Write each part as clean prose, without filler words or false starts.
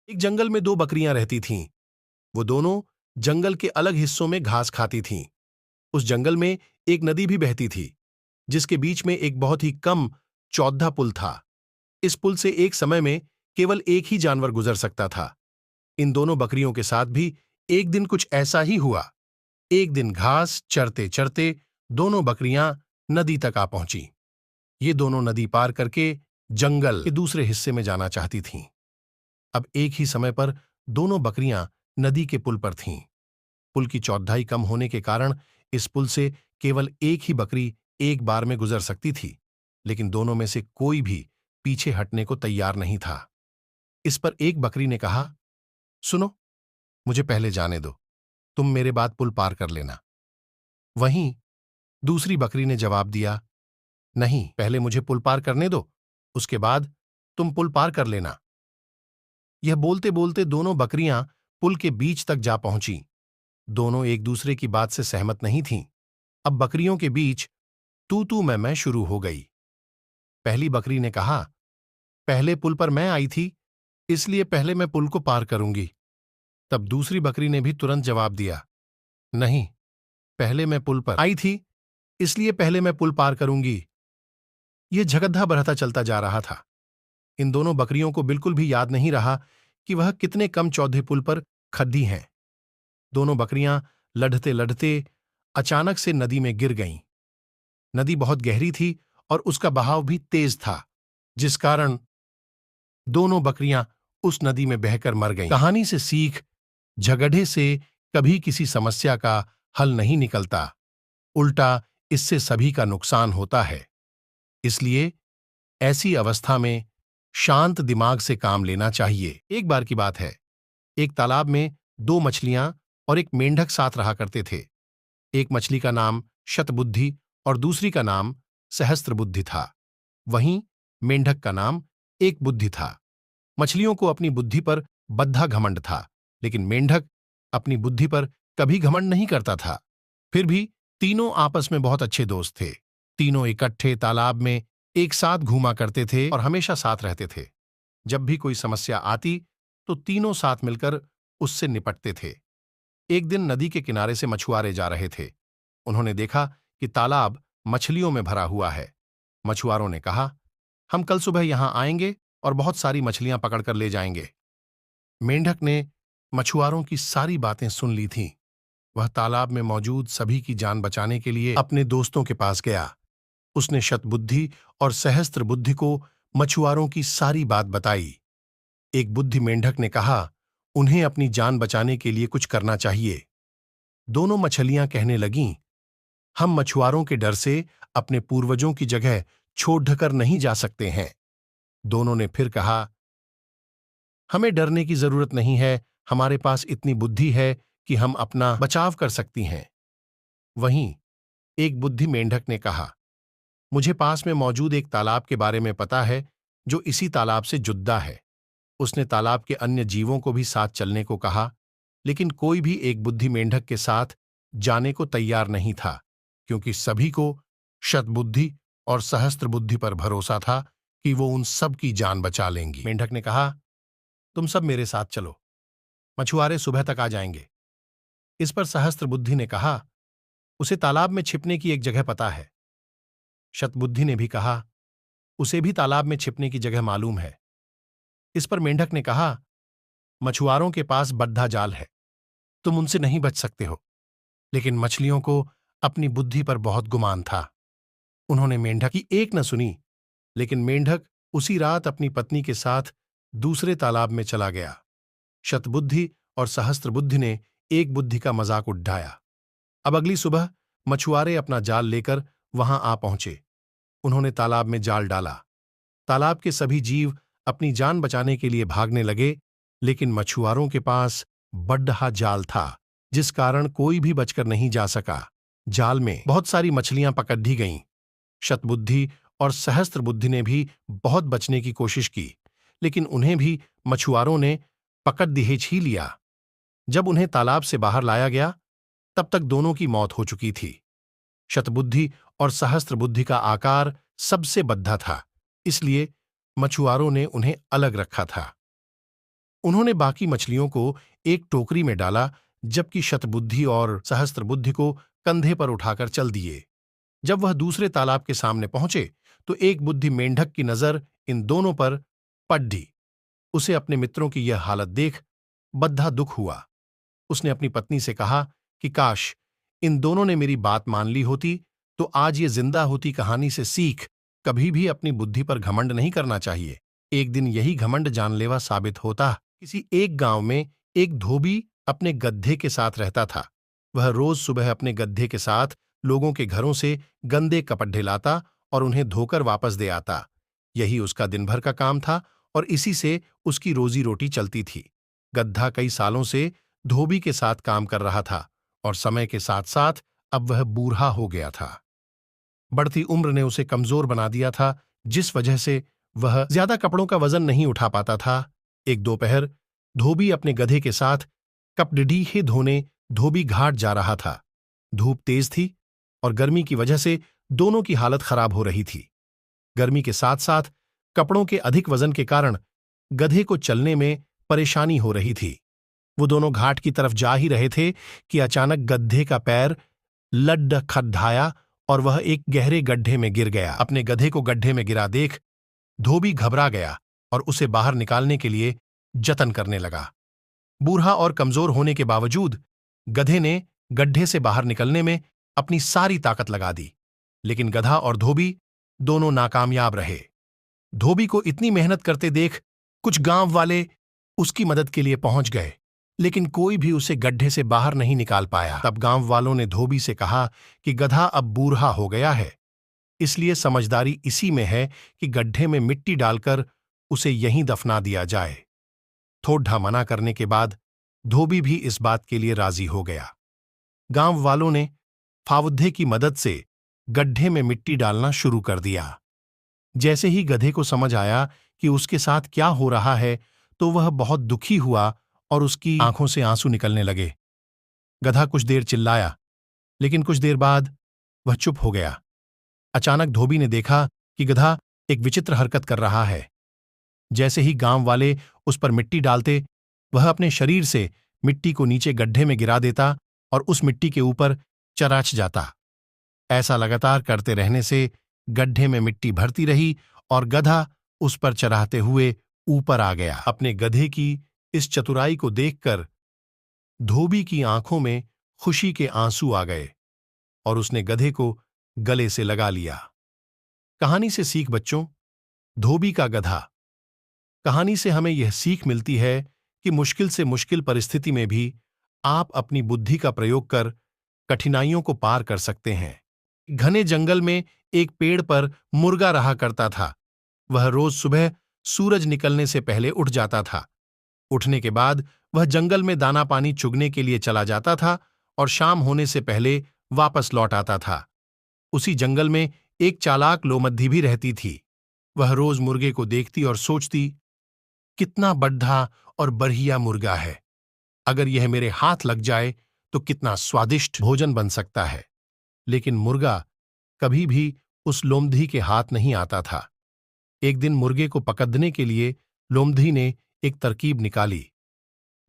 एक जंगल में दो बकरियां रहती थीं। वो दोनों जंगल के अलग हिस्सों में घास खाती थीं। उस जंगल में एक नदी भी बहती थी, जिसके बीच में एक बहुत ही कम चौड़ा पुल था। इस पुल से एक समय में केवल एक ही जानवर गुजर सकता था। इन दोनों बकरियों के साथ भी एक दिन कुछ ऐसा ही हुआ। एक दिन घास चरते चरते दोनों बकरियां नदी तक आ पहुंची। ये दोनों नदी पार करके जंगल के दूसरे हिस्से में जाना चाहती थीं। अब एक ही समय पर दोनों बकरियां नदी के पुल पर थीं। पुल की चौड़ाई कम होने के कारण इस पुल से केवल एक ही बकरी एक बार में गुजर सकती थी, लेकिन दोनों में से कोई भी पीछे हटने को तैयार नहीं था। इस पर एक बकरी ने कहा, सुनो, मुझे पहले जाने दो, तुम मेरे बाद पुल पार कर लेना। वहीं दूसरी बकरी ने जवाब दिया, नहीं, पहले मुझे पुल पार करने दो, उसके बाद तुम पुल पार कर लेना। यह बोलते बोलते दोनों बकरियां पुल के बीच तक जा पहुंची। दोनों एक दूसरे की बात से सहमत नहीं थीं। अब बकरियों के बीच तू तू मैं शुरू हो गई। पहली बकरी ने कहा, पहले पुल पर मैं आई थी, इसलिए पहले मैं पुल को पार करूंगी। तब दूसरी बकरी ने भी तुरंत जवाब दिया, नहीं, पहले मैं पुल पर आई थी, इसलिए पहले मैं पुल पार करूंगी। यह झगड़ा बढ़ता चलता जा रहा था। इन दोनों बकरियों को बिल्कुल भी याद नहीं रहा कि वह कितने कम चौधे पुल पर खड़ी हैं। दोनों बकरियां लड़ते लड़ते अचानक से नदी में गिर गईं। नदी बहुत गहरी थी और उसका बहाव भी तेज था, जिस कारण दोनों बकरियां उस नदी में बहकर मर गईं। कहानी से सीख, झगड़े से कभी किसी समस्या का हल नहीं निकलता, उल्टा इससे सभी का नुकसान होता है। इसलिए ऐसी अवस्था में शांत दिमाग से काम लेना चाहिए। एक बार की बात है, एक तालाब में दो मछलियां और एक मेंढक साथ रहा करते थे। एक मछली का नाम शतबुद्धि और दूसरी का नाम सहस्त्रबुद्धि था। वहीं मेंढक का नाम एक बुद्धि था। मछलियों को अपनी बुद्धि पर बद्धा घमंड था, लेकिन मेंढक अपनी बुद्धि पर कभी घमंड नहीं करता था। फिर भी तीनों आपस में बहुत अच्छे दोस्त थे। तीनों इकट्ठे तालाब में एक साथ घूमा करते थे और हमेशा साथ रहते थे। जब भी कोई समस्या आती तो तीनों साथ मिलकर उससे निपटते थे। एक दिन नदी के किनारे से मछुआरे जा रहे थे। उन्होंने देखा कि तालाब मछलियों में भरा हुआ है। मछुआरों ने कहा, हम कल सुबह यहां आएंगे और बहुत सारी मछलियां पकड़कर ले जाएंगे। मेंढक ने मछुआरों की सारी बातें सुन ली थीं। वह तालाब में मौजूद सभी की जान बचाने के लिए अपने दोस्तों के पास गया। उसने शतबुद्धि और सहस्त्र बुद्धि को मछुआरों की सारी बात बताई। एक बुद्धि मेंढक ने कहा, उन्हें अपनी जान बचाने के लिए कुछ करना चाहिए। दोनों मछलियां कहने लगीं, हम मछुआरों के डर से अपने पूर्वजों की जगह छोड़ ढकर नहीं जा सकते हैं। दोनों ने फिर कहा, हमें डरने की जरूरत नहीं है, हमारे पास इतनी बुद्धि है कि हम अपना बचाव कर सकती हैं। वहीं एक बुद्धि मेंढक ने कहा, मुझे पास में मौजूद एक तालाब के बारे में पता है जो इसी तालाब से जुदा है। उसने तालाब के अन्य जीवों को भी साथ चलने को कहा, लेकिन कोई भी एक बुद्धि मेंढक के साथ जाने को तैयार नहीं था, क्योंकि सभी को शतबुद्धि और सहस्त्र बुद्धि पर भरोसा था कि वो उन सब की जान बचा लेंगी। मेंढक ने कहा, तुम सब मेरे साथ चलो, मछुआरे सुबह तक आ जाएंगे। इस पर सहस्त्र बुद्धि ने कहा, उसे तालाब में छिपने की एक जगह पता है। शतबुद्धि ने भी कहा, उसे भी तालाब में छिपने की जगह मालूम है। इस पर मेंढक ने कहा, मछुआरों के पास बद्धा जाल है, तुम उनसे नहीं बच सकते हो। लेकिन मछलियों को अपनी बुद्धि पर बहुत गुमान था। उन्होंने मेंढक की एक न सुनी, लेकिन मेंढक उसी रात अपनी पत्नी के साथ दूसरे तालाब में चला गया। शतबुद्धि और सहस्त्रबुद्धि ने एक बुद्धि का मजाक उड़ाया। अब अगली सुबह मछुआरे अपना जाल लेकर वहां आ पहुंचे। उन्होंने तालाब में जाल डाला। तालाब के सभी जीव अपनी जान बचाने के लिए भागने लगे, लेकिन मछुआरों के पास बड़ा जाल था, जिस कारण कोई भी बचकर नहीं जा सका। जाल में बहुत सारी मछलियां पकड़ दी गईं। शतबुद्धि और सहस्त्र बुद्धि ने भी बहुत बचने की कोशिश की, लेकिन उन्हें भी मछुआरों ने पकड़ दहेज ही लिया। जब उन्हें तालाब से बाहर लाया गया, तब तक दोनों की मौत हो चुकी थी। शतबुद्धि और सहस्त्र बुद्धि का आकार सबसे बद्धा था, इसलिए मछुआरों ने उन्हें अलग रखा था। उन्होंने बाकी मछलियों को एक टोकरी में डाला, जबकि शतबुद्धि और सहस्त्रबुद्धि को कंधे पर उठाकर चल दिए। जब वह दूसरे तालाब के सामने पहुंचे तो एक बुद्धि मेंढक की नजर इन दोनों पर पड़ी। उसे अपने मित्रों की यह हालत देख बद्धा दुख हुआ। उसने अपनी पत्नी से कहा कि काश इन दोनों ने मेरी बात मान ली होती तो आज ये जिंदा होती कहानी से सीख, कभी भी अपनी बुद्धि पर घमंड नहीं करना चाहिए। एक दिन यही घमंड जानलेवा साबित होता। किसी एक गांव में एक धोबी अपने गड्ढे के साथ रहता था। वह रोज सुबह अपने गड्ढे के साथ लोगों के घरों से गंदे कपड़े लाता और उन्हें धोकर वापस दे आता। यही उसका दिन भर का काम था और इसी से उसकी रोजी रोटी चलती थी। गड्ढा कई सालों से धोबी के साथ काम कर रहा था और समय के साथ साथ अब वह बूढ़ा हो गया था। बढ़ती उम्र ने उसे कमजोर बना दिया था, जिस वजह से वह ज्यादा कपड़ों का वजन नहीं उठा पाता था। एक दोपहर धोबी अपने गधे के साथ कपड़े धोने धोबी घाट जा रहा था। धूप तेज थी और गर्मी की वजह से दोनों की हालत खराब हो रही थी। गर्मी के साथ साथ कपड़ों के अधिक वजन के कारण गधे को चलने में परेशानी हो रही थी। वो दोनों घाट की तरफ जा ही रहे थे कि अचानक गधे का पैर लड्डखड़ाया और वह एक गहरे गड्ढे में गिर गया। अपने गधे को गड्ढे में गिरा देख धोबी घबरा गया और उसे बाहर निकालने के लिए जतन करने लगा। बूढ़ा और कमजोर होने के बावजूद गधे ने गड्ढे से बाहर निकलने में अपनी सारी ताकत लगा दी, लेकिन गधा और धोबी दोनों नाकामयाब रहे। धोबी को इतनी मेहनत करते देख कुछ गांव वाले उसकी मदद के लिए पहुंच गए, लेकिन कोई भी उसे गड्ढे से बाहर नहीं निकाल पाया। तब गांव वालों ने धोबी से कहा कि गधा अब बूढ़ा हो गया है, इसलिए समझदारी इसी में है कि गड्ढे में मिट्टी डालकर उसे यहीं दफना दिया जाए। थोड़ा मना करने के बाद धोबी भी इस बात के लिए राजी हो गया। गांव वालों ने फावुद्दे की मदद से गड्ढे में मिट्टी डालना शुरू कर दिया। जैसे ही गधे को समझ आया कि उसके साथ क्या हो रहा है तो वह बहुत दुखी हुआ और उसकी आंखों से आंसू निकलने लगे। गधा कुछ देर चिल्लाया, लेकिन कुछ देर बाद वह चुप हो गया। अचानक धोबी ने देखा कि गधा एक विचित्र हरकत कर रहा है। जैसे ही गांव वाले उस पर मिट्टी डालते, वह अपने शरीर से मिट्टी को नीचे गड्ढे में गिरा देता और उस मिट्टी के ऊपर चराच जाता। ऐसा लगातार करते रहने से गड्ढे में मिट्टी भरती रही और गधा उस पर चराते हुए ऊपर आ गया। अपने गधे की इस चतुराई को देखकर धोबी की आंखों में खुशी के आंसू आ गए और उसने गधे को गले से लगा लिया। कहानी से सीख बच्चों, धोबी का गधा। कहानी से हमें यह सीख मिलती है कि मुश्किल से मुश्किल परिस्थिति में भी आप अपनी बुद्धि का प्रयोग कर कठिनाइयों को पार कर सकते हैं। घने जंगल में एक पेड़ पर मुर्गा रहा करता था। वह रोज सुबह सूरज निकलने से पहले उठ जाता था। उठने के बाद वह जंगल में दाना पानी चुगने के लिए चला जाता था और शाम होने से पहले वापस लौट आता था। उसी जंगल में एक चालाक लोमद्दी भी रहती थी। वह रोज मुर्गे को देखती और सोचती, कितना बढ़ा और बढ़िया मुर्गा है, अगर यह मेरे हाथ लग जाए तो कितना स्वादिष्ट भोजन बन सकता है। लेकिन मुर्गा कभी भी उस लोमधी के हाथ नहीं आता था। एक दिन मुर्गे को पकड़ने के लिए लोमधी ने एक तरकीब निकाली।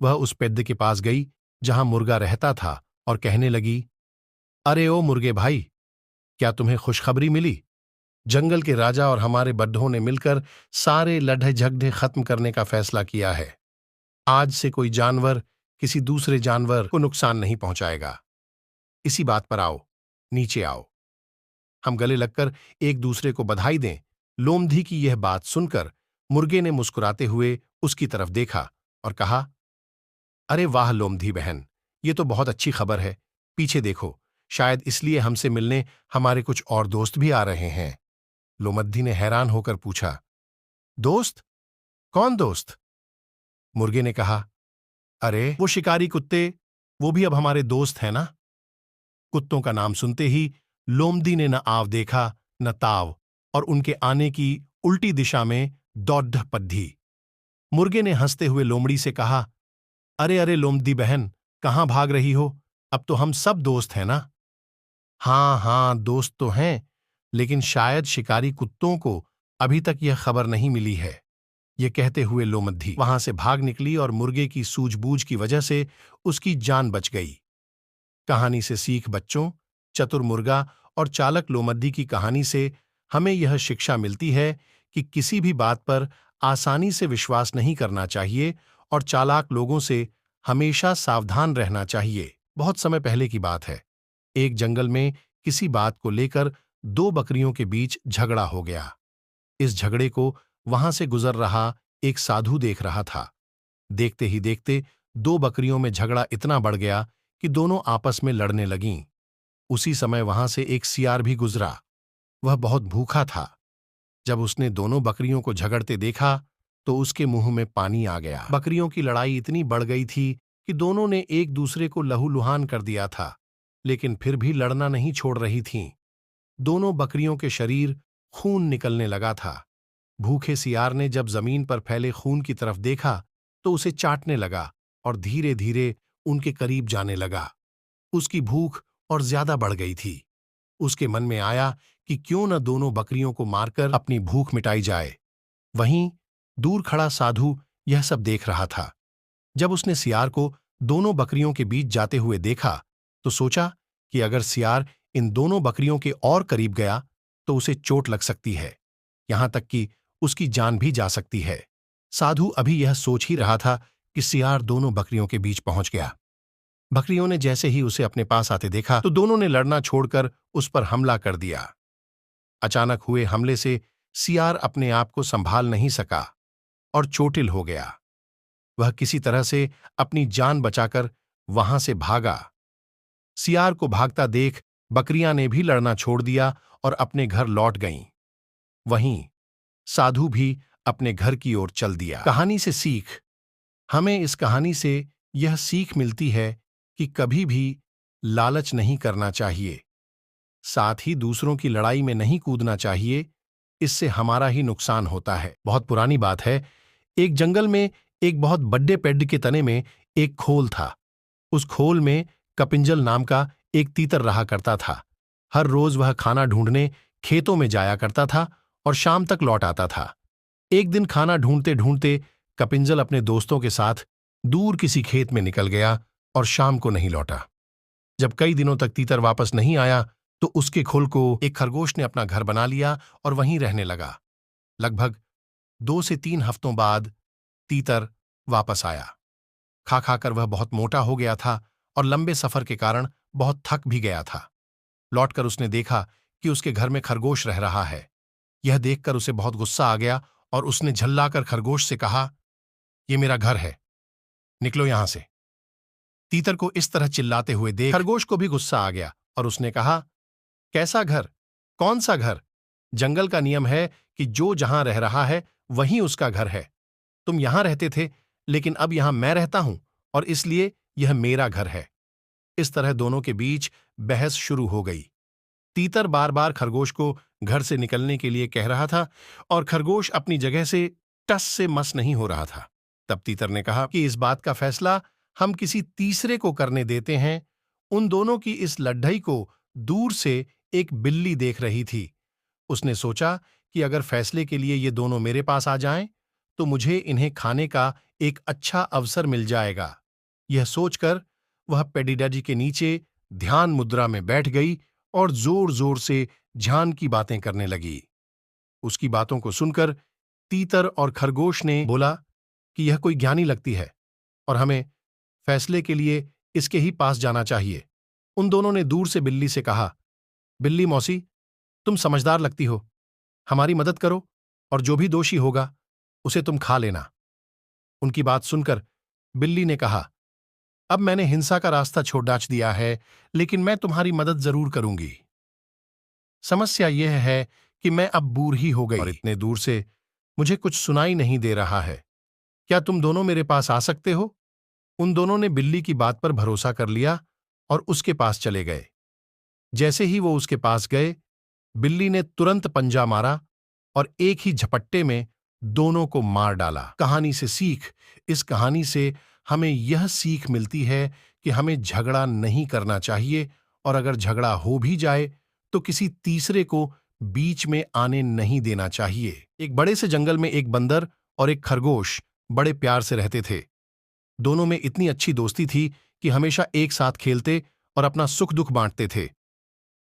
वह उस पेड़ के पास गई जहां मुर्गा रहता था और कहने लगी, अरे ओ मुर्गे भाई, क्या तुम्हें खुशखबरी मिली? जंगल के राजा और हमारे बड्ढों ने मिलकर सारे लड़ाई झगड़े खत्म करने का फैसला किया है। आज से कोई जानवर किसी दूसरे जानवर को नुकसान नहीं पहुंचाएगा। इसी बात पर आओ, नीचे आओ, हम गले लगकर एक दूसरे को बधाई दें। लोमधी की यह बात सुनकर मुर्गे ने मुस्कुराते हुए उसकी तरफ देखा और कहा, अरे वाह लोमधी बहन, ये तो बहुत अच्छी खबर है। पीछे देखो, शायद इसलिए हमसे मिलने हमारे कुछ और दोस्त भी आ रहे हैं। लोमद्दी ने हैरान होकर पूछा, दोस्त? कौन दोस्त? मुर्गे ने कहा, अरे वो शिकारी कुत्ते, वो भी अब हमारे दोस्त हैं ना। कुत्तों का नाम सुनते ही लोमड़ी ने न आव देखा न ताव और उनके आने की उल्टी दिशा में दौड़ पड्ढी। मुर्गे ने हंसते हुए लोमड़ी से कहा, अरे अरे लोमड़ी बहन, कहाँ भाग रही हो? अब तो हम सब दोस्त हैं ना। हाँ हाँ, दोस्त तो हैं, लेकिन शायद शिकारी कुत्तों को अभी तक यह खबर नहीं मिली है। ये कहते हुए लोमद्दी वहां से भाग निकली और मुर्गे की सूझबूझ की वजह से उसकी जान बच गई। कहानी से सीख बच्चों, चतुर मुर्गा और चालक लोमद्दी की कहानी से हमें यह शिक्षा मिलती है कि किसी भी बात पर आसानी से विश्वास नहीं करना चाहिए और चालाक लोगों से हमेशा सावधान रहना चाहिए। बहुत समय पहले की बात है। एक जंगल में किसी बात को लेकर दो बकरियों के बीच झगड़ा हो गया। इस झगड़े को वहां से गुजर रहा एक साधु देख रहा था। देखते ही देखते दो बकरियों में झगड़ा इतना बढ़ गया कि दोनों आपस में लड़ने लगीं। उसी समय वहां से एक सियार भी गुजरा। वह बहुत भूखा था। जब उसने दोनों बकरियों को झगड़ते देखा तो उसके मुंह में पानी आ गया। बकरियों की लड़ाई इतनी बढ़ गई थी कि दोनों ने एक दूसरे को लहूलुहान कर दिया था, लेकिन फिर भी लड़ना नहीं छोड़ रही थीं। दोनों बकरियों के शरीर खून निकलने लगा था। भूखे सियार ने जब जमीन पर फैले खून की तरफ देखा तो उसे चाटने लगा और धीरे धीरे उनके करीब जाने लगा। उसकी भूख और ज्यादा बढ़ गई थी। उसके मन में आया कि क्यों न दोनों बकरियों को मारकर अपनी भूख मिटाई जाए। वहीं दूर खड़ा साधु यह सब देख रहा था। जब उसने सियार को दोनों बकरियों के बीच जाते हुए देखा तो सोचा कि अगर सियार इन दोनों बकरियों के और करीब गया तो उसे चोट लग सकती है, यहां तक कि उसकी जान भी जा सकती है। साधु अभी यह सोच ही रहा था कि सियार दोनों बकरियों के बीच पहुंच गया। बकरियों ने जैसे ही उसे अपने पास आते देखा तो दोनों ने लड़ना छोड़कर उस पर हमला कर दिया। अचानक हुए हमले से सियार अपने आप को संभाल नहीं सका और चोटिल हो गया। वह किसी तरह से अपनी जान बचाकर वहां से भागा। सियार को भागता देख बकरियां ने भी लड़ना छोड़ दिया और अपने घर लौट गईं। वहीं साधु भी अपने घर की ओर चल दिया। कहानी से सीख। हमें इस कहानी से यह सीख मिलती है कि कभी भी लालच नहीं करना चाहिए, साथ ही दूसरों की लड़ाई में नहीं कूदना चाहिए, इससे हमारा ही नुकसान होता है। बहुत पुरानी बात है। एक जंगल में एक बहुत बड़े पेड़ के तने में एक खोल था। उस खोल में कपिंजल नाम का एक तीतर रहा करता था। हर रोज वह खाना ढूंढने खेतों में जाया करता था और शाम तक लौट आता था। एक दिन खाना ढूंढते ढूंढते कपिंजल अपने दोस्तों के साथ दूर किसी खेत में निकल गया और शाम को नहीं लौटा। जब कई दिनों तक तीतर वापस नहीं आया तो उसके खोल को एक खरगोश ने अपना घर बना लिया और वहीं रहने लगा। लगभग 2 से 3 हफ्तों बाद तीतर वापस आया। खा खाकर वह बहुत मोटा हो गया था और लंबे सफर के कारण बहुत थक भी गया था। लौटकर उसने देखा कि उसके घर में खरगोश रह रहा है। यह देखकर उसे बहुत गुस्सा आ गया और उसने झल्लाकर खरगोश से कहा, "ये मेरा घर है, निकलो यहां से।" तीतर को इस तरह चिल्लाते हुए देख खरगोश को भी गुस्सा आ गया और उसने कहा, "कैसा घर? कौन सा घर? जंगल का नियम है कि जो जहां रह रहा है वहीं उसका घर है। तुम यहां रहते थे, लेकिन अब यहां मैं रहता हूं और इसलिए यह मेरा घर है।" इस तरह दोनों के बीच बहस शुरू हो गई। तीतर बार बार खरगोश को घर से निकलने के लिए कह रहा था और खरगोश अपनी जगह से टस से मस नहीं हो रहा था। तब तीतर ने कहा कि इस बात का फैसला हम किसी तीसरे को करने देते हैं। उन दोनों की इस लड़ाई को दूर से एक बिल्ली देख रही थी। उसने सोचा कि अगर फैसले के लिए ये दोनों मेरे पास आ जाएं, तो मुझे इन्हें खाने का एक अच्छा अवसर मिल जाएगा। यह सोचकर वह पेडिडाजी के नीचे ध्यान मुद्रा में बैठ गई और जोर जोर से ध्यान की बातें करने लगी। उसकी बातों को सुनकर तीतर और खरगोश ने बोला कि यह कोई ज्ञानी लगती है और हमें फैसले के लिए इसके ही पास जाना चाहिए। उन दोनों ने दूर से बिल्ली से कहा, "बिल्ली मौसी, तुम समझदार लगती हो, हमारी मदद करो और जो भी दोषी होगा उसे तुम खा लेना।" उनकी बात सुनकर बिल्ली ने कहा, "अब मैंने हिंसा का रास्ता छोड़ डाच दिया है, लेकिन मैं तुम्हारी मदद जरूर करूंगी। समस्या यह है कि मैं अब बूढ़ ही हो गई और इतने दूर से मुझे कुछ सुनाई नहीं दे रहा है। क्या तुम दोनों मेरे पास आ सकते हो?" उन दोनों ने बिल्ली की बात पर भरोसा कर लिया और उसके पास चले गए। जैसे ही वो उसके पास गए, बिल्ली ने तुरंत पंजा मारा और एक ही झपट्टे में दोनों को मार डाला। कहानी से सीख। इस कहानी से हमें यह सीख मिलती है कि हमें झगड़ा नहीं करना चाहिए और अगर झगड़ा हो भी जाए तो किसी तीसरे को बीच में आने नहीं देना चाहिए। एक बड़े से जंगल में एक बंदर और एक खरगोश बड़े प्यार से रहते थे। दोनों में इतनी अच्छी दोस्ती थी कि हमेशा एक साथ खेलते और अपना सुख दुख बांटते थे।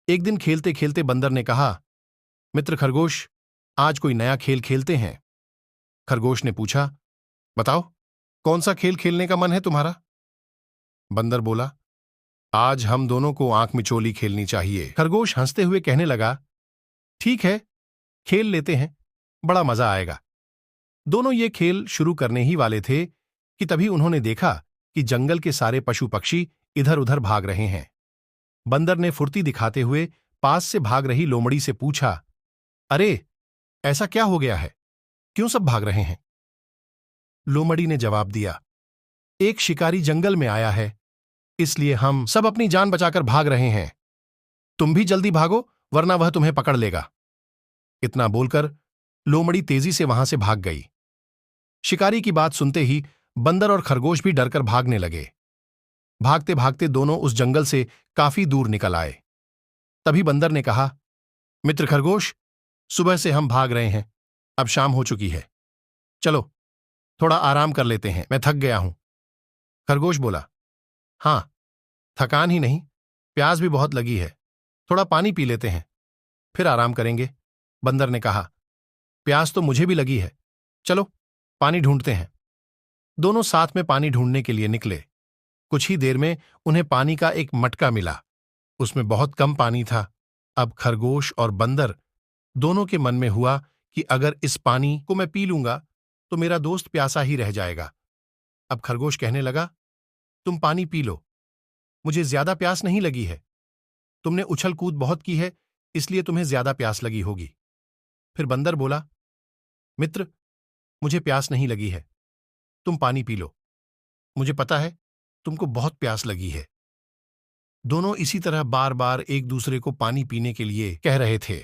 एक दिन खेलते खेलते बंदर ने कहा, मित्र खरगोश, आज कोई नया खेल खेलते हैं। खरगोश ने पूछा, बताओ, कौन सा खेल खेलने का मन है तुम्हारा? बंदर बोला, आज हम दोनों को आंख मिचोली खेलनी चाहिए। खरगोश हंसते हुए कहने लगा, ठीक है, खेल लेते हैं, बड़ा मजा आएगा। दोनों ये खेल शुरू करने ही वाले थे कि तभी उन्होंने देखा कि जंगल के सारे पशु पक्षी इधर उधर भाग रहे हैं। बंदर ने फुर्ती दिखाते हुए पास से भाग रही लोमड़ी से पूछा, अरे, ऐसा क्या हो गया है, क्यों सब भाग रहे हैं? लोमड़ी ने जवाब दिया, एक शिकारी जंगल में आया है, इसलिए हम सब अपनी जान बचाकर भाग रहे हैं। तुम भी जल्दी भागो, वरना वह तुम्हें पकड़ लेगा। इतना बोलकर लोमड़ी तेजी से वहां से भाग गई। शिकारी की बात सुनते ही बंदर और खरगोश भी डरकर भागने लगे। भागते भागते दोनों उस जंगल से काफी दूर निकल आए। तभी बंदर ने कहा, मित्र खरगोश, सुबह से हम भाग रहे हैं, अब शाम हो चुकी है, चलो थोड़ा आराम कर लेते हैं, मैं थक गया हूं। खरगोश बोला, हां, थकान ही नहीं, प्यास भी बहुत लगी है, थोड़ा पानी पी लेते हैं, फिर आराम करेंगे। बंदर ने कहा, प्यास तो मुझे भी लगी है, चलो पानी ढूंढते हैं। दोनों साथ में पानी ढूंढने के लिए निकले। कुछ ही देर में उन्हें पानी का एक मटका मिला। उसमें बहुत कम पानी था। अब खरगोश और बंदर दोनों के मन में हुआ कि अगर इस पानी को मैं पी लूंगा तो मेरा दोस्त प्यासा ही रह जाएगा। अब खरगोश कहने लगा, तुम पानी पी लो, मुझे ज्यादा प्यास नहीं लगी है। तुमने उछल कूद बहुत की है, इसलिए तुम्हें ज्यादा प्यास लगी होगी। फिर बंदर बोला, मित्र, मुझे प्यास नहीं लगी है, तुम पानी पी लो, मुझे पता है तुमको बहुत प्यास लगी है। दोनों इसी तरह बार बार एक दूसरे को पानी पीने के लिए कह रहे थे।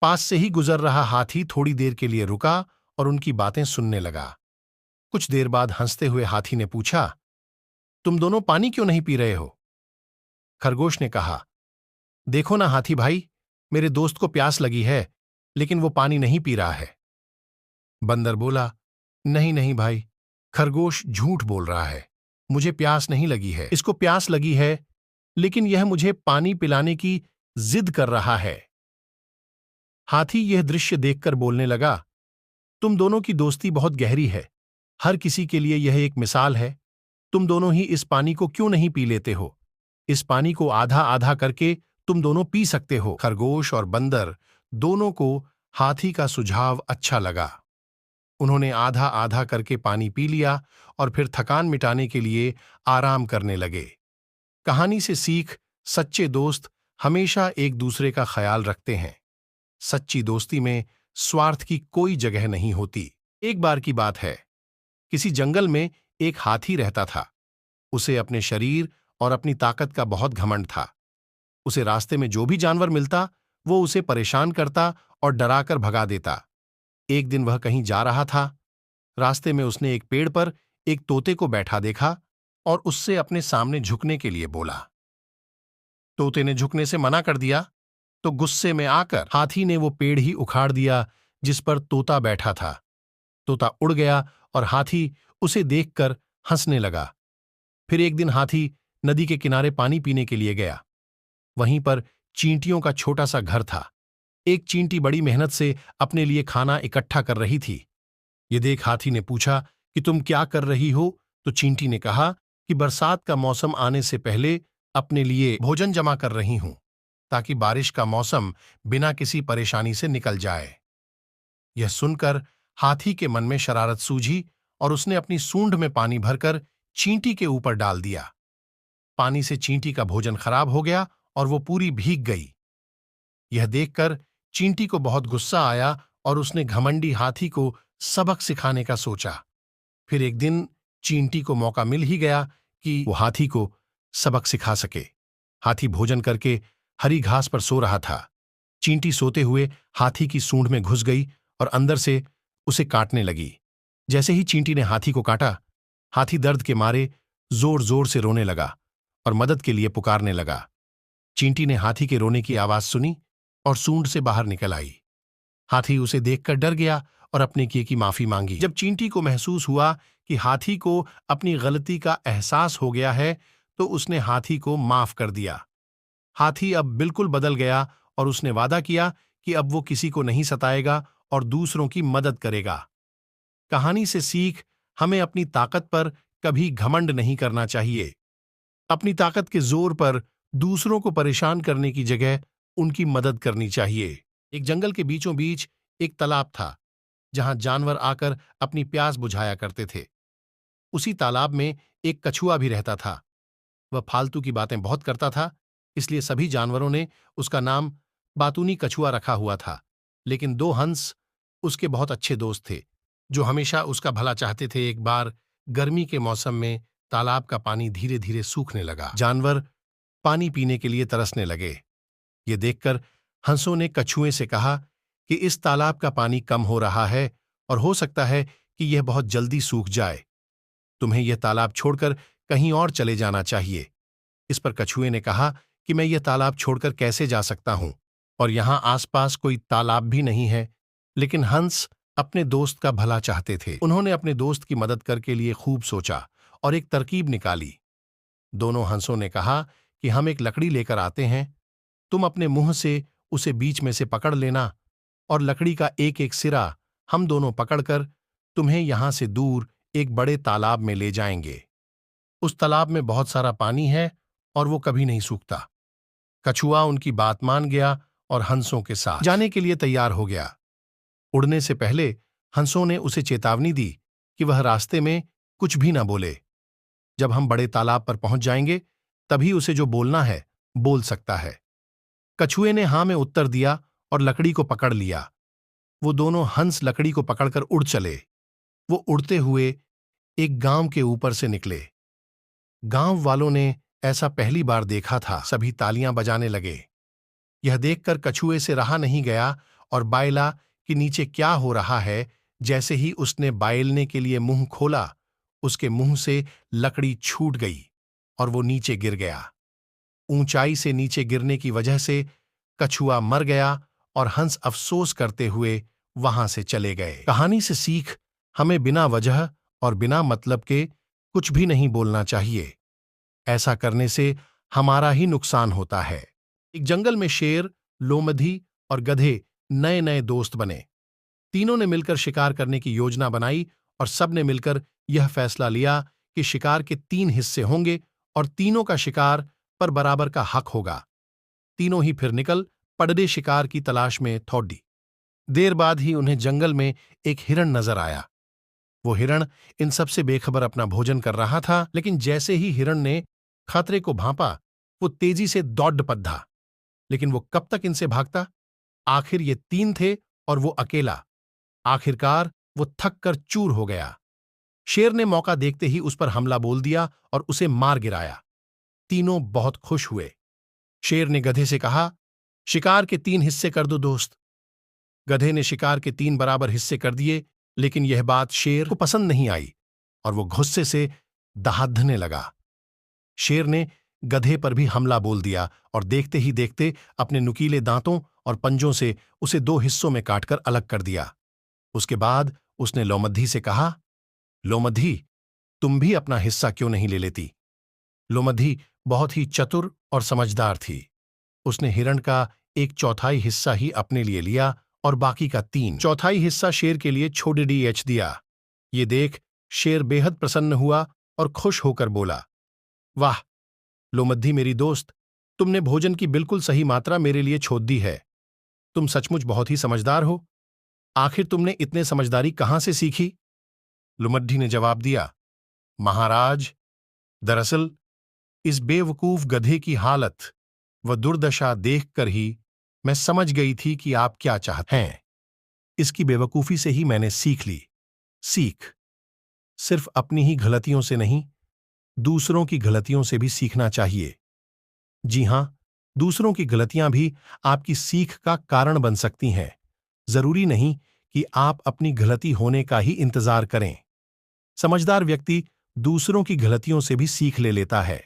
पास से ही गुजर रहा हाथी थोड़ी देर के लिए रुका और उनकी बातें सुनने लगा। कुछ देर बाद हंसते हुए हाथी ने पूछा, तुम दोनों पानी क्यों नहीं पी रहे हो? खरगोश ने कहा, देखो ना हाथी भाई, मेरे दोस्त को प्यास लगी है, लेकिन वो पानी नहीं पी रहा है। बंदर बोला, नहीं नहीं भाई, खरगोश झूठ बोल रहा है, मुझे प्यास नहीं लगी है, इसको प्यास लगी है, लेकिन यह मुझे पानी पिलाने की जिद कर रहा है। हाथी यह दृश्य देखकर बोलने लगा, तुम दोनों की दोस्ती बहुत गहरी है, हर किसी के लिए यह एक मिसाल है। तुम दोनों ही इस पानी को क्यों नहीं पी लेते हो? इस पानी को आधा आधा करके तुम दोनों पी सकते हो। खरगोश और बंदर दोनों को हाथी का सुझाव अच्छा लगा। उन्होंने आधा आधा करके पानी पी लिया और फिर थकान मिटाने के लिए आराम करने लगे। कहानी से सीख, सच्चे दोस्त हमेशा एक दूसरे का ख्याल रखते हैं। सच्ची दोस्ती में स्वार्थ की कोई जगह नहीं होती। एक बार की बात है, किसी जंगल में एक हाथी रहता था। उसे अपने शरीर और अपनी ताकत का बहुत घमंड था। उसे रास्ते में जो भी जानवर मिलता, वो उसे परेशान करता और डराकर भगा देता। एक दिन वह कहीं जा रहा था। रास्ते में उसने एक पेड़ पर एक तोते को बैठा देखा और उससे अपने सामने झुकने के लिए बोला। तोते ने झुकने से मना कर दिया, तो गुस्से में आकर हाथी ने वो पेड़ ही उखाड़ दिया जिस पर तोता बैठा था। तोता उड़ गया और हाथी उसे देखकर हंसने लगा। फिर एक दिन हाथी नदी के किनारे पानी पीने के लिए गया। वहीं पर चींटियों का छोटा सा घर था। एक चींटी बड़ी मेहनत से अपने लिए खाना इकट्ठा कर रही थी। ये देख हाथी ने पूछा कि तुम क्या कर रही हो? तो चींटी ने कहा कि बरसात का मौसम आने से पहले अपने लिए भोजन जमा कर रही हूं, ताकि बारिश का मौसम बिना किसी परेशानी से निकल जाए। यह सुनकर हाथी के मन में शरारत सूझी और उसने अपनी सूंड में पानी भरकर चींटी के ऊपर डाल दिया। पानी से चींटी का भोजन खराब हो गया और वो पूरी भीग गई। यह देखकर चींटी को बहुत गुस्सा आया और उसने घमंडी हाथी को सबक सिखाने का सोचा। फिर एक दिन चींटी को मौका मिल ही गया कि वो हाथी को सबक सिखा सके। हाथी भोजन करके हरी घास पर सो रहा था। चींटी सोते हुए हाथी की सूंड में घुस गई और अंदर से उसे काटने लगी। जैसे ही चींटी ने हाथी को काटा, हाथी दर्द के मारे जोर जोर से रोने लगा और मदद के लिए पुकारने लगा। चींटी ने हाथी के रोने की आवाज सुनी और सूंड से बाहर निकल आई। हाथी उसे देखकर डर गया और अपने किए की माफी मांगी। जब चींटी को महसूस हुआ कि हाथी को अपनी गलती का एहसास हो गया है, तो उसने हाथी को माफ कर दिया। हाथी अब बिल्कुल बदल गया और उसने वादा किया कि अब वो किसी को नहीं सताएगा और दूसरों की मदद करेगा। कहानी से सीख, हमें अपनी ताकत पर कभी घमंड नहीं करना चाहिए। अपनी ताकत के जोर पर दूसरों को परेशान करने की जगह उनकी मदद करनी चाहिए। एक जंगल के बीचों बीच एक तालाब था, जहां जानवर आकर अपनी प्यास बुझाया करते थे। उसी तालाब में एक कछुआ भी रहता था। वह फालतू की बातें बहुत करता था, इसलिए सभी जानवरों ने उसका नाम बातूनी कछुआ रखा हुआ था। लेकिन दो हंस उसके बहुत अच्छे दोस्त थे, जो हमेशा उसका भला चाहते थे। एक बार गर्मी के मौसम में तालाब का पानी धीरे धीरे सूखने लगा। जानवर पानी पीने के लिए तरसने लगे। ये देखकर हंसों ने कछुए से कहा कि इस तालाब का पानी कम हो रहा है और हो सकता है कि यह बहुत जल्दी सूख जाए। तुम्हें यह तालाब छोड़कर कहीं और चले जाना चाहिए। इस पर कछुए ने कहा कि मैं यह तालाब छोड़कर कैसे जा सकता हूं, और यहां आसपास कोई तालाब भी नहीं है। लेकिन हंस अपने दोस्त का भला चाहते थे। उन्होंने अपने दोस्त की मदद करके लिए खूब सोचा और एक तरकीब निकाली। दोनों हंसों ने कहा कि हम एक लकड़ी लेकर आते हैं, तुम अपने मुंह से उसे बीच में से पकड़ लेना और लकड़ी का एक एक सिरा हम दोनों पकड़कर तुम्हें यहां से दूर एक बड़े तालाब में ले जाएंगे। उस तालाब में बहुत सारा पानी है और वो कभी नहीं सूखता। कछुआ उनकी बात मान गया और हंसों के साथ जाने के लिए तैयार हो गया। उड़ने से पहले हंसों ने उसे चेतावनी दी कि वह रास्ते में कुछ भी न बोले। जब हम बड़े तालाब पर पहुंच जाएंगे, तभी उसे जो बोलना है बोल सकता है। कछुए ने हां में उत्तर दिया और लकड़ी को पकड़ लिया। वो दोनों हंस लकड़ी को पकड़कर उड़ चले। वो उड़ते हुए एक गांव के ऊपर से निकले। गांव वालों ने ऐसा पहली बार देखा था। सभी तालियां बजाने लगे। यह देखकर कछुए से रहा नहीं गया और बायला कि नीचे क्या हो रहा है। जैसे ही उसने बायलने के लिए मुंह खोला, उसके मुंह से लकड़ी छूट गई और वो नीचे गिर गया। ऊंचाई से नीचे गिरने की वजह से कछुआ मर गया और हंस अफसोस करते हुए वहां से चले गए। कहानी से सीख, हमें बिना वजह और बिना मतलब के कुछ भी नहीं बोलना चाहिए। ऐसा करने से हमारा ही नुकसान होता है। एक जंगल में शेर, लोमधी और गधे नए नए दोस्त बने। तीनों ने मिलकर शिकार करने की योजना बनाई और सबने मिलकर यह फैसला लिया कि शिकार के 3 हिस्से होंगे और तीनों का शिकार पर बराबर का हक होगा। तीनों ही फिर निकल पड़े शिकार की तलाश में थौड़ी। देर बाद ही उन्हें जंगल में एक हिरण नजर आया। वो हिरण इन सबसे बेखबर अपना भोजन कर रहा था, लेकिन जैसे ही हिरण ने खतरे को भांपा, वो तेजी से दौड़ पड़ा। लेकिन वो कब तक इनसे भागता? आखिर ये 3 थे और वो अकेला। आखिरकार वो थक कर चूर हो गया। शेर ने मौका देखते ही उस पर हमला बोल दिया और उसे मार गिराया। तीनों बहुत खुश हुए। शेर ने गधे से कहा, शिकार के 3 हिस्से कर दो दोस्त। गधे ने शिकार के 3 बराबर हिस्से कर दिए, लेकिन यह बात शेर को पसंद नहीं आई और वो गुस्से से दहाड़ने लगा। शेर ने गधे पर भी हमला बोल दिया और देखते ही देखते अपने नुकीले दांतों और पंजों से उसे 2 हिस्सों में काटकर अलग कर दिया। उसके बाद उसने लोमधी से कहा, लोमधी, तुम भी अपना हिस्सा क्यों नहीं ले लेती? लोमधी बहुत ही चतुर और समझदार थी। उसने हिरण का 1/4 हिस्सा ही अपने लिए लिया और बाकी का 3/4 हिस्सा शेर के लिए छोड़ दिया। ये देख शेर बेहद प्रसन्न हुआ और खुश होकर बोला, वाह लोमधी मेरी दोस्त, तुमने भोजन की बिल्कुल सही मात्रा मेरे लिए छोड़ दी है। तुम सचमुच बहुत ही समझदार हो। आखिर तुमने इतने समझदारी कहां से सीखी? लोमधी ने जवाब दिया, महाराज, दरअसल इस बेवकूफ गधे की हालत व दुर्दशा देखकर ही मैं समझ गई थी कि आप क्या चाहते हैं। इसकी बेवकूफी से ही मैंने सीख ली। सीख सिर्फ अपनी ही गलतियों से नहीं, दूसरों की गलतियों से भी सीखना चाहिए। जी हां, दूसरों की गलतियां भी आपकी सीख का कारण बन सकती हैं। जरूरी नहीं कि आप अपनी गलती होने का ही इंतजार करें। समझदार व्यक्ति दूसरों की गलतियों से भी सीख ले लेता है।